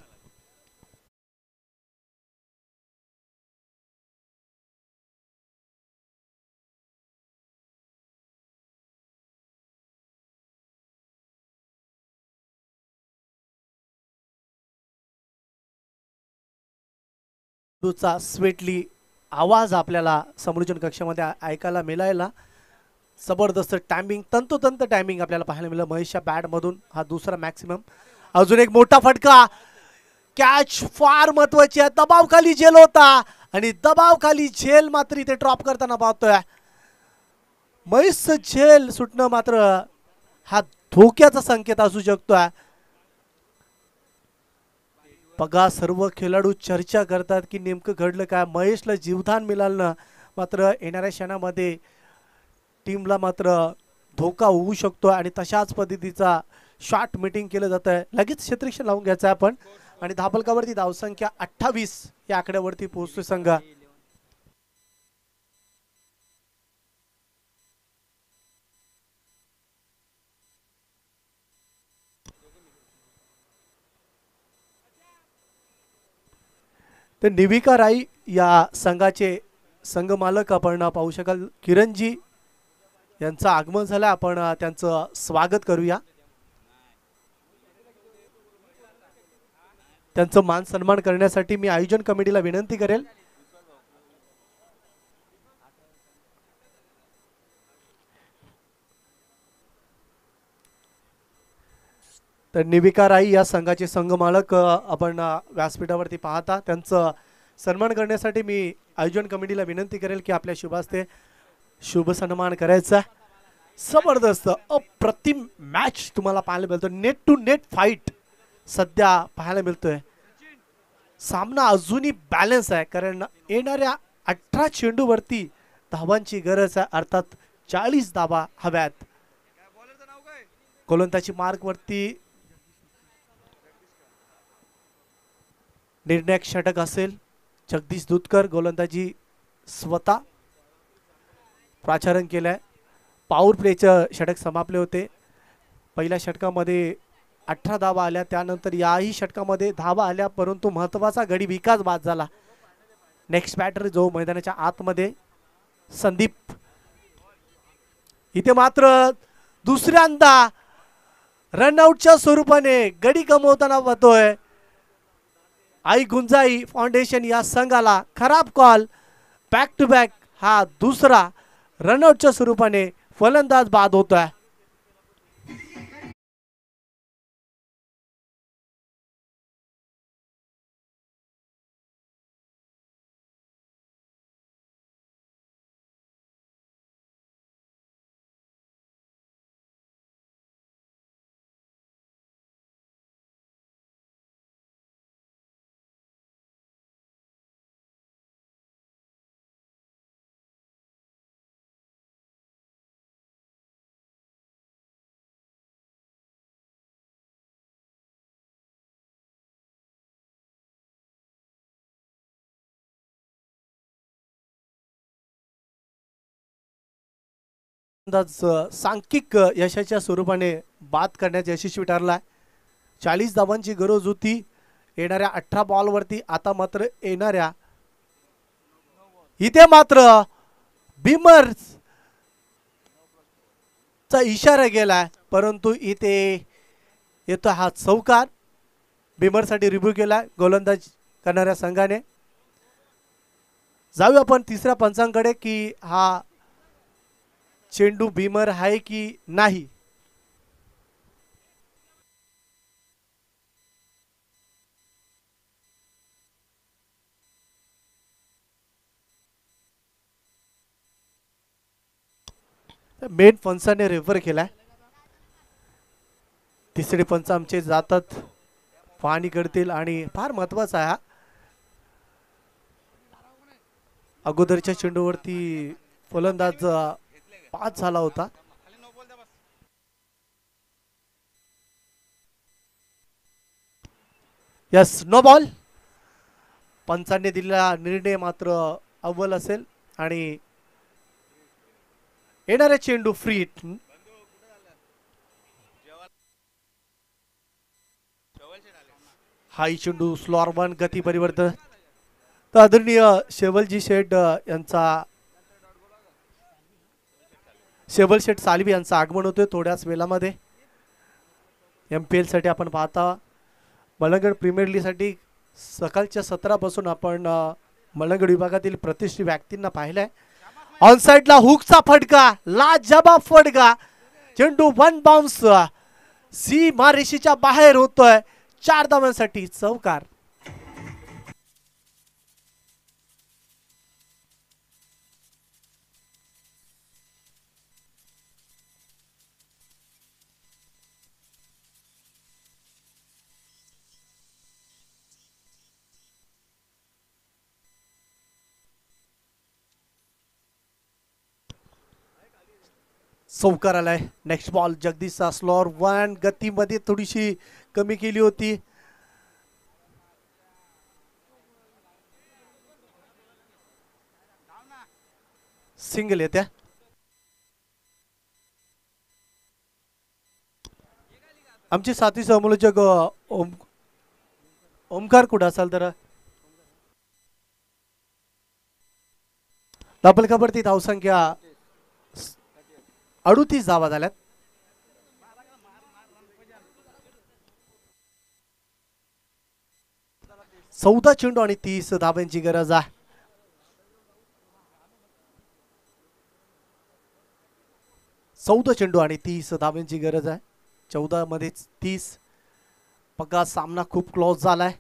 स्वीटली आवाज आपल्याला समृजन कक्षामध्ये ऐकायला मिळायला. जबरदस्त टायमिंग तंतोतंत टायमिंग आपल्याला पाहायला मिळालं महेशच्या बॅटमधून. हा दुसरा मॅक्सिमम. अजून एक मोठा फटका. कॅच फार महत्वाची आहे. दबावखाली झेल होता आणि दबावखाली झेल मात्र इथे ड्रॉप करताना पाहतोय. महेशचं झेल सुटणं मात्र हा धोक्याचा संकेत असू शकतोय. बघा सर्व खेळाडू चर्चा करतात की नेमकं घडलं काय. महेशला जीवदान मिळालं मात्र येणाऱ्या क्षणामध्ये टीमला मात्र धोका होऊ शकतो आणि तशाच पद्धतीचा शॉट मीटिंग केलं जात आहे. लगेच क्षेत्ररक्षण लावून घ्यायचं आहे आपण आणि धाबलकावरती धावसंख्या 28 या आकड्यावरती पोहोचतोय संघ. तर निविका राई या संघाचे संघ मालक आपण पाहू शकाल. किरणजी यांचं आगमन झालं. आपण त्यांचं स्वागत करूया. त्यांचं मान सन्मान करण्यासाठी मी आयोजन कमिटीला विनंती करेल. तर निविका राई या संघाचे संघमालक आपण व्यासपीठावरती पाहता. त्यांचं सन्मान करण्यासाठी मी आयोजन कमिटीला विनंती करेल की आपल्या शुभास्ते शुभ सन्मान करायचा. जबरदस्त अप्रतिम मॅच तुम्हाला पाहायला मिळतो. नेट टू नेट फाईट सध्या पाहायला मिळतोय. सामना अजूनही बॅलन्स आहे कारण येणाऱ्या 18 चेंडूवरती धावांची गरज आहे. अर्थात 40 धावा हव्यात. गोलंदाजी मार्कवरती निर्णायक षटक असेल. जगदीश दूधकर गोलंदाजी स्वतः प्राचारण केलंय. पॉवर प्लेचं षटक समापले होते. पहिल्या षटकामध्ये 18 धावा आल्या. त्यानंतर याही षटकामध्ये धावा आल्या परंतु महत्वाचा गडी विकास बाद झाला. नेक्स्ट बॅटर जो मैदानाच्या आतमध्ये संदीप. इथे मात्र दुसऱ्यांदा रनआउटच्या स्वरूपाने गडी कमवताना पाहतोय. आई गुंजाई फाउंडेशन या संघाला खराब कॉल. बॅक टू बॅक हा दुसरा रनआउटच्या स्वरूपाने फलंदाज बाद होतोय. सांख्यिक यशाच्या स्वरूपाने बाद करण्यात यशस्वी ठरलाय. 40 धावांची गरज होती येणाऱ्या 18 बॉलवरती. आता मात्र येणाऱ्या इथे मात्र बिमर चा इशारा गेलाय परंतु इथे येतो हा चौकार. बिमर साठी रिव्ह्यू केलाय गोलंदाज करणाऱ्या संघाने. जाऊया आपण तिसऱ्या पंचांकडे की हा चेंडू बिमर आहे की नाही. मेन पंचाने रेफर केलाय. तिसरे पंच आमचे जातात पाहणी करतील आणि फार महत्वाचा आहे. अगोदरच्या चेंडूवरती फलंदाज 5 झाला होता. Yes no ball. पंचांनी दिलेला निर्णय मात्र अव्वल असेल आणि येणारे चेंडू फ्री हिट. हाई चेंडू स्लॉर वन गती परिवर्तन. तर आदरणीय शेवलजी शेठ यांचा शेवल शेठ सालवी यांचं आगमन होतोय थोड्याच वेळामध्ये. MPL साठी आपण पाहता मलंगड प्रीमियर लीग साठी सकाळच्या 17 पासून आपण मलंगड विभागातील प्रतिष्ठित व्यक्तींना पाहिलंय. ऑन साइडला हुकचा फटका लाजवाब फटका. चेंडू वन बाउन्स सीमारेषेच्या बाहेर होतोय. 4 धावांसाठी चौकार. चौकार आलाय. नेक्स्ट बॉल जगदीशचा स्लॉर वन गतीमध्ये थोडीशी कमी केली होती. सिंगल येत्या. आमचे साथी समालोचक ओमकार कुठं असाल तर डबल कबरती धावसंख्या 38 धावा झाल्यात. चौदा चेंडू आणि 30 धाब्यांची गरज आहे. चौदा चेंडू आणि 30 धाब्यांची गरज आहे. 14 मध्ये 30. बघा सामना खूप क्लोज झालाय.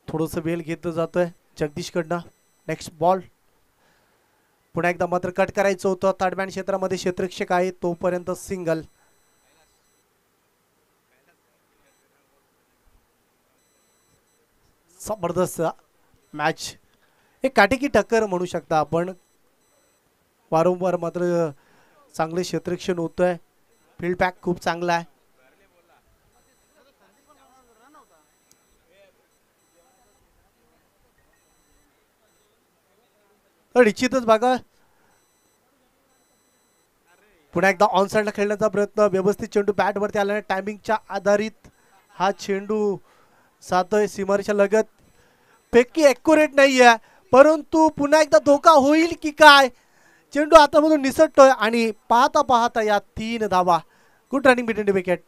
थोडस वेळ घेतलं जातोय जगदीश कडनं. Next ball. पुन्हा एकदा मात्र कट करायचं होतं. तडमॅन क्षेत्रामध्ये क्षेत्ररक्षक आहे तोपर्यंत सिंगल. जबरदस्त मॅच. एक काटेकी टक्कर म्हणू शकता आपण. वारंवार मात्र चांगले क्षेत्ररक्षण होतंय. फील्ड पॅक खूप चांगला आहे. तर निश्चितच बघा पुन्हा एकदा ऑन साइडला खेळण्याचा प्रयत्न. व्यवस्थित चेंडू बॅटवरती आल्याने टायमिंगच्या आधारित हा चेंडू जातोय सीमारेषा लगत. पैकी ॲक्युरेट नाहीये परंतु पुन्हा एकदा धोका होईल की काय. चेंडू हातामधून निसटतोय आणि पाहता पाहता या 3 धावा. Good running between the wicket.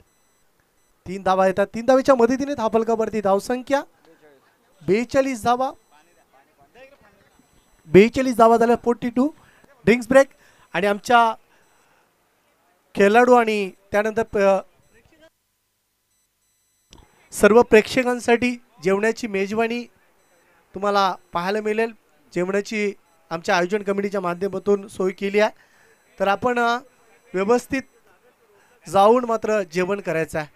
3 धावा येतात. 3 धावेच्या मदतीने धावफलकावरती धावसंख्या 42 धावा. 42 धावा झाल्या. 42. ड्रिंक्स ब्रेक आणि आमच्या खेळाडू आणि त्यानंतर सर्व प्रेक्षकांसाठी जेवणाची मेजवानी तुम्हाला पाहायला मिळेल. जेवणाची आमच्या आयोजन कमिटीच्या माध्यमातून सोय केली आहे. तर आपण व्यवस्थित जाऊन मात्र जेवण करायचं आहे.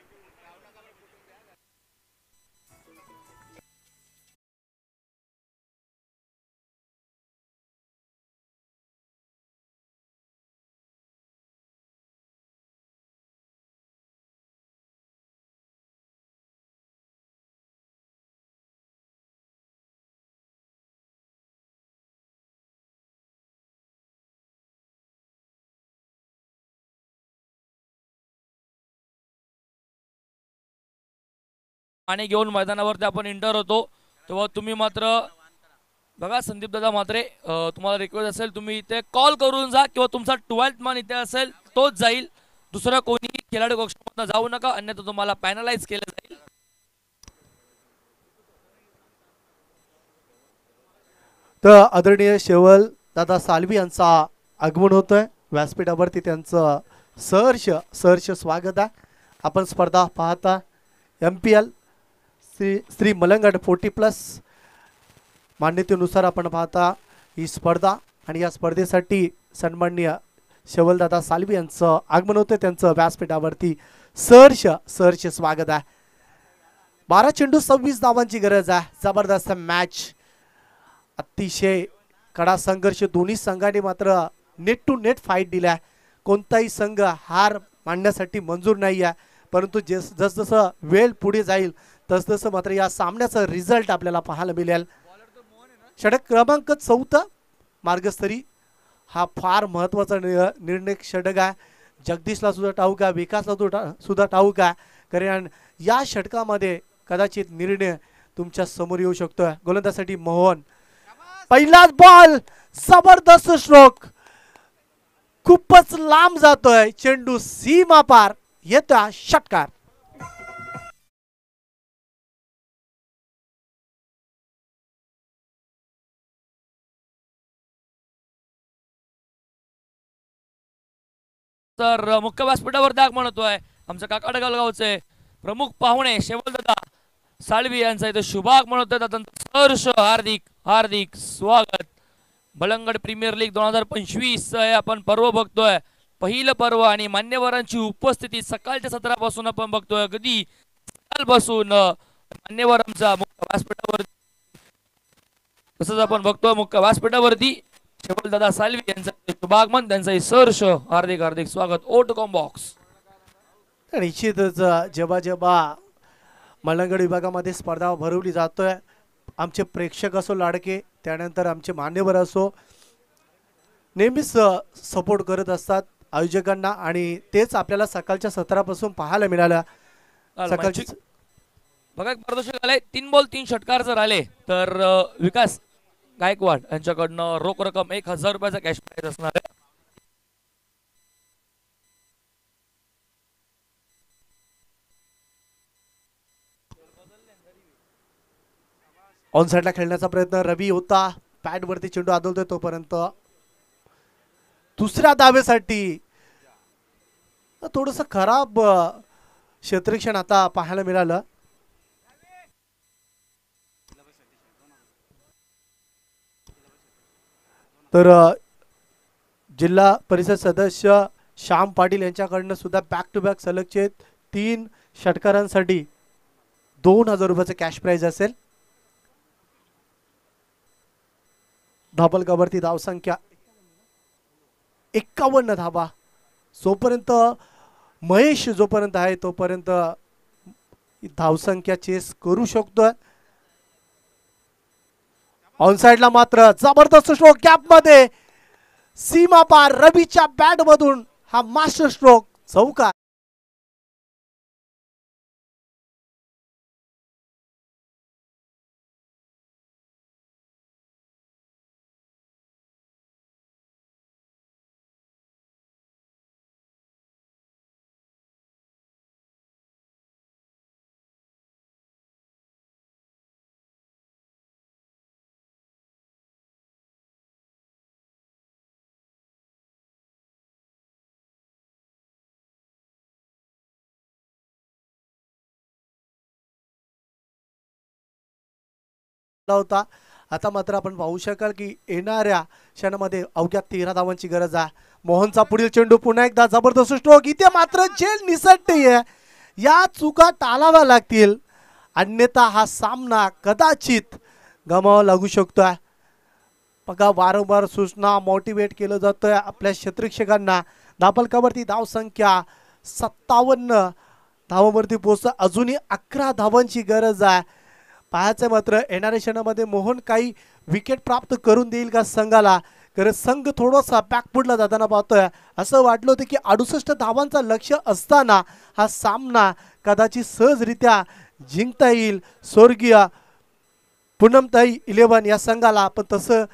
आणि घेऊन मैदानावरती आपण इंटर होतो तेव्हा तुम्ही मात्र बघा संदीप दादा मात्रे तुम्हाला रिक्वेस्ट असेल तुम्ही इथे कॉल करून जा किंवा तुमचा 12th मान इथे असेल तोच जाईल. दुसरा कोणी खेळाडू कक्षामधून जाऊ नका अन्यथा तुम्हाला पॅनलाइज केलं जाईल. तर आदरणीय शेवल दादा सालवी यांचा आगमन होतोय व्यासपीठावरती. त्यांचं सहर्ष स्वागत आहे. आपण स्पर्धा पाहता MPL श्री मलंगड 40+ मान्यतेनुसार आपण पाहता ही स्पर्धा आणि या स्पर्धेसाठी सन्माननीय शेवलदादा सालवी यांचं आगमन होतं. त्यांचं व्यासपीठावरती सहर्ष स्वागत आहे. 12 चेंडू 26 धावांची गरज आहे. जबरदस्त मॅच. अतिशय कडा संघर्ष. दोन्ही संघाने मात्र नेट टू नेट फाईट दिला. कोणताही संघ हार मानण्यासाठी मंजूर नाही आहे. परंतु जसजसं वेळ पुढे जाईल तसतसं मात्र या सामन्याचा रिझल्ट आपल्याला पाहायला मिळेल. षटक क्रमांक 4 मार्गस्तरी हा फार महत्त्वाचा निर्णय षटक आहे. जगदीशला सुद्धा ठाऊक आहे, विकासला सुद्धा ठाऊक आहे. कारण या षटकामध्ये कदाचित निर्णय तुमच्या समोर येऊ शकतोय. गोलंदाजासाठी मोहन. पहिलाच बॉल. जबरदस्त स्ट्रोक. खूपच लांब जातोय चेंडू. सीमा पार येतोय षटकार. तर मुख्य व्यासपीठावर दाग म्हणतोय आमच्या काकाडगाव गावचे प्रमुख पाहुणे शेवलदादा साळवी यांचा इथे शुभाग म्हणतोय. सहर्ष हार्दिक स्वागत. मलंगड प्रीमियर लीग 2025 आपण पर्व बघतोय. पहिलं पर्व आणि मान्यवरांची उपस्थिती सकाळच्या सत्रापासून आपण बघतोय. अगदी सकाळपासून मान्यवरांचा मुख्य व्यासपीठावर तसंच आपण बघतोय मुख्य व्यासपीठावरती शेवलदादा सालवी यांचा शुभागमन. त्यांचाही सहर्ष हार्दिक स्वागत. ओट कॉम बॉक्स. निश्चितच जेव्हा मलंगड विभागामध्ये स्पर्धा भरवली जातोय आमचे प्रेक्षक असो लाडके त्यानंतर आमचे मान्यवर असो नेहमीच सपोर्ट करत असतात आयोजकांना आणि तेच आपल्याला सकाळच्या सत्रापासून पाहायला मिळालं. सकाळची बघा पारदर्शक आले. 3 बॉल 3 षटकार जर आले तर विकास गायकवाड यांच्याकडनं रोख रक्कम 1000 रुपयाचा कॅश प्राइज असणार आहे. ऑन साईडला खेळण्याचा प्रयत्न रवी होता, पॅडवरती चेंडू आदळतोय तोपर्यंत दुसऱ्या धावेसाठी थोडस खराब क्षेत्ररक्षण आता पाहायला मिळालं. तर जिल्हा परिषद सदस्य श्याम पाटील यांच्याकडनं सुद्धा बॅक टू बॅक सलगचे 3 षटकारांसाठी 2000 रुपयाचं कॅश प्राइज असेल. धाबलकावरती धावसंख्या 51 धावा. जोपर्यंत महेश जोपर्यंत आहे तोपर्यंत धावसंख्या चेस करू शकतोय. ऑन साइडला मात्र जबरदस्त स्ट्रोक कॅप मध्ये सीमा पार रवीच्या बॅट मधून हा मास्टर स्ट्रोक चौका. होता. आता मात्र आपण पाहू शकाल की येणाऱ्या क्षणामध्ये अवघ्या 13 धावांची गरज आहे. मोहनचा पुढील चेंडू पुन्हा एकदा जबरदस्त स्ट्रोक. इथे मात्र झेल निसटते. या चुका टाळाव्या लागतील अन्यथा हा सामना कदाचित गमावा लागू शकतोय. बघा वारंवार सूचना मोटिवेट केलं जातोय आपल्या क्षेत्ररक्षकांना. धाबलकावरती धाव संख्या 57 धावांवरती पोहोचत अजूनही 11 धावांची गरज आहे. पाहायचं मात्र येणाऱ्या क्षणामध्ये मोहन काही विकेट प्राप्त करून देईल का संघाला. कारण संघ थोडासा बॅकफुटला जाताना पाहतोय. असं वाटलं होतं की 68 धावांचा लक्ष्य असताना हा सामना कदाचित सहजरित्या जिंकता येईल स्वर्गीय पूनमताई 11 या संघाला. पण तसं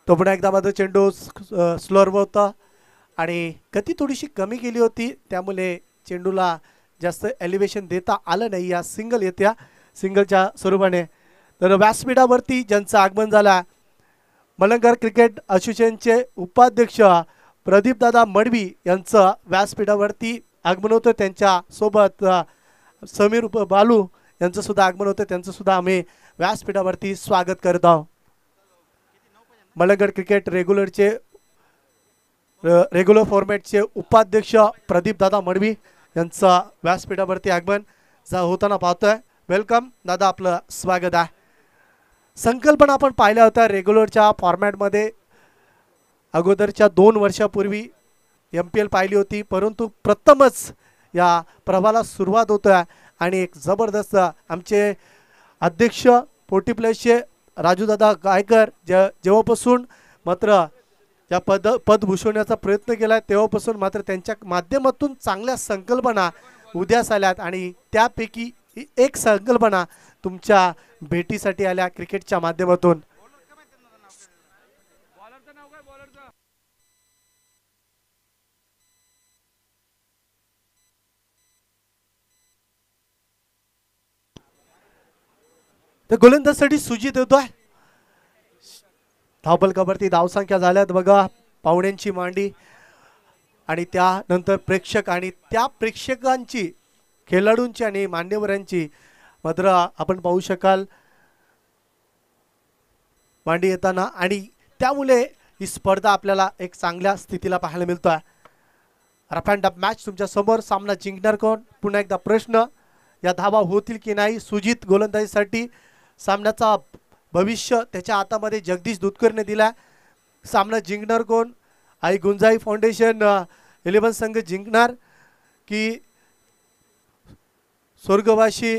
तो पुन्हा एकदा मात्र चेंडू स्लोअरवर होता आणि गती थोडीशी कमी केली होती त्यामुळे चेंडूला जास्त एलिव्हेशन देता आलं नाही. या सिंगल येत्या सिंगलच्या स्वरूपाने. तर व्यासपीठावरती ज्यांचं आगमन झालं मलंगर क्रिकेट असोसिएशनचे उपाध्यक्ष प्रदीपदादा मडवी यांचं व्यासपीठावरती आगमन होतं. त्यांच्यासोबत समीर बालू यांचं सुद्धा आगमन होतं. त्यांचं सुद्धा आम्ही व्यासपीठावरती स्वागत करत आहोत. मलंगड क्रिकेट रेग्युलर फॉर्मॅटचे उपाध्यक्ष प्रदीपदादा मडवी यांचा व्यासपीठावरती आगमन होताना पाहतोय. वेलकम दादा, आपलं स्वागत आहे. संकल्पना आपण पाहिल्या होत्या रेग्युलरच्या फॉर्मॅटमध्ये अगोदरच्या 2 वर्षापूर्वी MPL पाहिली होती. परंतु प्रथमच या प्रभाला सुरुवात होतोय आणि एक जबरदस्त आमचे अध्यक्ष 40+ राजूदादा गायकर जेव्हापासून मात्र या पद भूषवण्याचा प्रयत्न केला तेव्हापासून मात्र त्यांच्या माध्यमातून चांगल्या संकल्पना उदयास आल्यात आणि त्यापैकी एक संकल्पना तुमच्या भेटीसाठी आल्या क्रिकेटच्या माध्यमातून. तर गोलंदाजसाठी सुजित येतोय. धावफलकावरती धावसंख्या झाल्यात बघा पाहुण्यांची मांडी आणि त्यानंतर प्रेक्षक आणि त्या प्रेक्षकांची खेळाडूंची आणि मान्यवरांची मात्र आपण पाहू शकाल मांडी येताना आणि त्यामुळे ही स्पर्धा आपल्याला एक चांगल्या स्थितीला पाहायला मिळतोय. रफ अँड टफ मॅच तुमच्या समोर. सामना जिंकणार कोण? पुन्हा एकदा प्रश्न. या धावा होतील की नाही? सुजित गोलंदाजीसाठी. सामन्याचा भविष्य त्याच्या हातामध्ये जगदीश दुधकरने दिला. सामना जिंकणार कोण? आई गुंजाई फाउंडेशन 11 संघ जिंकणार की स्वर्गवासी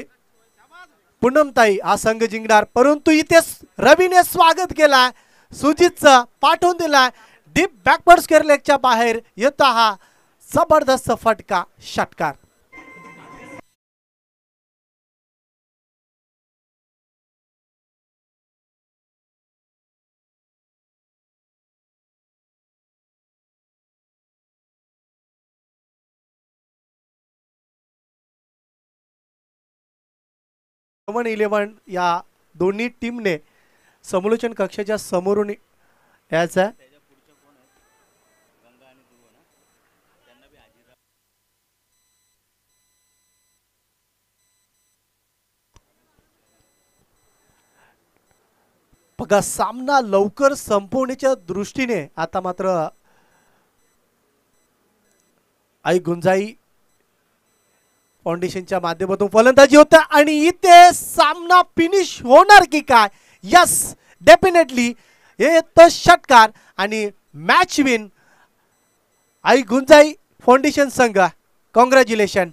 पूनमताई हा संघ जिंकणार? परंतु इथेच रवीने स्वागत केला सुजितचं, पाठवून दिला डीप बॅकवर्ड स्क्वेअर लेगच्या बाहेर येता हा जबरदस्त फटका षटकार. 11 या दोन्ही टीमने समालोचन कक्षाच्या समोरून यायचं आहे. बघा सामना लवकर संपवण्याच्या दृष्टीने आता मात्र आई गुंजाई फाउंडेशनच्या माध्यमातून फलंदाजी होता आणि इथे सामना फिनिश होणार की काय. यस डेफिनेटली हे तर षटकार आणि मॅच विन आई गुंजाई फाउंडेशन संघ. कॉंग्रॅच्युलेशन.